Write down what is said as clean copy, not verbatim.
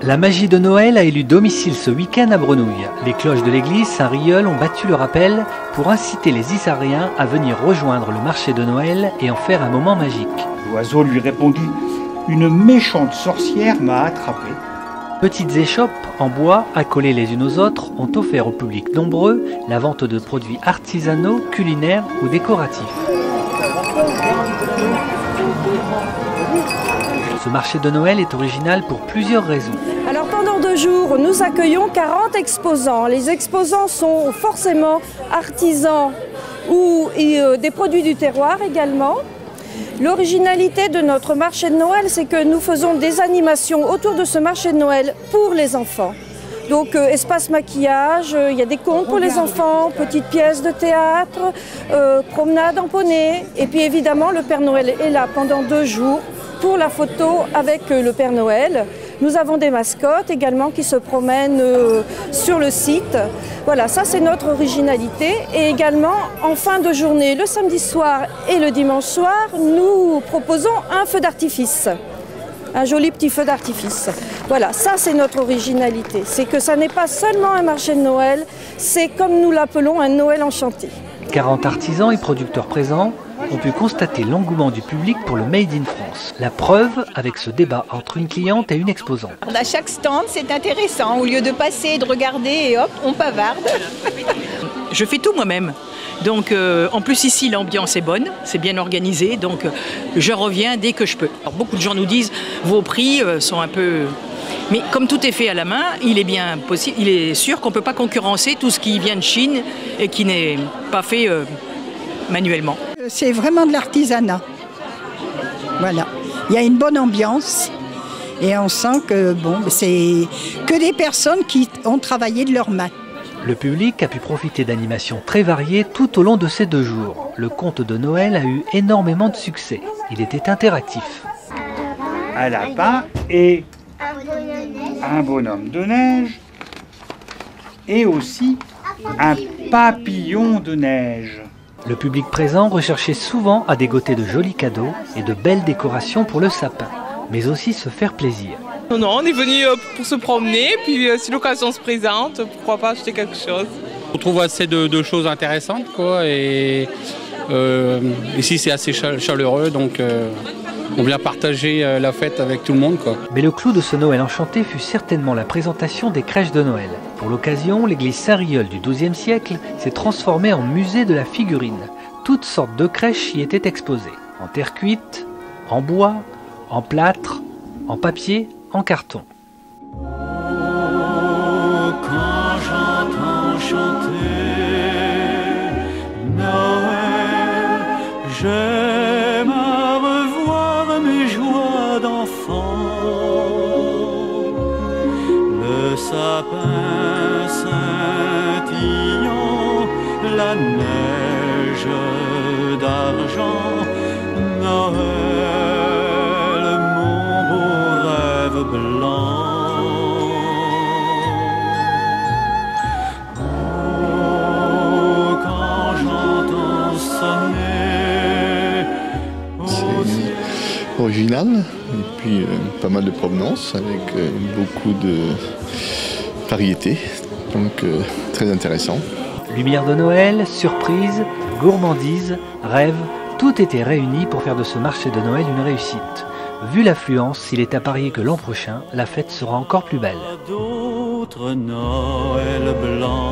La magie de Noël a élu domicile ce week-end à Brenouille. Les cloches de l'église Saint-Rieul ont battu le rappel pour inciter les Isariens à venir rejoindre le marché de Noël et en faire un moment magique. L'oiseau lui répondit: « Une méchante sorcière m'a attrapé. » Petites échoppes en bois, accolées les unes aux autres, ont offert au public nombreux la vente de produits artisanaux, culinaires ou décoratifs. Ce marché de Noël est original pour plusieurs raisons. Alors pendant 2 jours, nous accueillons 40 exposants. Les exposants sont forcément artisans ou des produits du terroir également. L'originalité de notre marché de Noël, c'est que nous faisons des animations autour de ce marché de Noël pour les enfants. Donc espace maquillage, il y a des contes pour les enfants, petites pièces de théâtre, promenade en poney. Et puis évidemment, le Père Noël est là pendant 2 jours pour la photo avec le Père Noël. Nous avons des mascottes également qui se promènent sur le site. Voilà, ça c'est notre originalité. Et également, en fin de journée, le samedi soir et le dimanche soir, nous proposons un feu d'artifice. Un joli petit feu d'artifice. Voilà, ça c'est notre originalité. C'est que ça n'est pas seulement un marché de Noël, c'est comme nous l'appelons un Noël enchanté. 40 artisans et producteurs présents ont pu constater l'engouement du public pour le Made in France. La preuve avec ce débat entre une cliente et une exposante. À chaque stand, c'est intéressant. Au lieu de passer et de regarder et hop, on bavarde. Je fais tout moi-même. Donc en plus ici l'ambiance est bonne, c'est bien organisé, donc je reviens dès que je peux. Alors, beaucoup de gens nous disent vos prix sont un peu... Mais comme tout est fait à la main, il est bien possible, il est sûr qu'on ne peut pas concurrencer tout ce qui vient de Chine et qui n'est pas fait manuellement. C'est vraiment de l'artisanat. Voilà. Il y a une bonne ambiance et on sent que bon, c'est que des personnes qui ont travaillé de leurs mains. Le public a pu profiter d'animations très variées tout au long de ces 2 jours. Le conte de Noël a eu énormément de succès. Il était interactif. Un lapin et un bonhomme de neige et aussi un papillon de neige. Le public présent recherchait souvent à dégoter de jolis cadeaux et de belles décorations pour le sapin, mais aussi se faire plaisir. Non, on est venu pour se promener, puis si l'occasion se présente, pourquoi pas acheter quelque chose. On trouve assez de choses intéressantes, quoi, et ici c'est assez chaleureux, donc on vient partager la fête avec tout le monde, quoi. Mais le clou de ce Noël enchanté fut certainement la présentation des crèches de Noël. Pour l'occasion, l'église Saint-Rieul du XIIe siècle s'est transformée en musée de la figurine. Toutes sortes de crèches y étaient exposées, en terre cuite, en bois, en plâtre, en papier, en carton. Quand j'entends chanter Noël, j'aime à revoir mes joies d'enfant. Le sapin scintillant, la neige d'argent, Noël, mon beau rêve blanc. Oh, quand j'entends sonner. C'est original, et puis pas mal de provenance, avec beaucoup de variétés, donc très intéressant. Lumière de Noël, surprise, gourmandise, rêve, tout était réuni pour faire de ce marché de Noël une réussite. Vu l'affluence, il est à parier que l'an prochain, la fête sera encore plus belle. D'autres Noël blancs.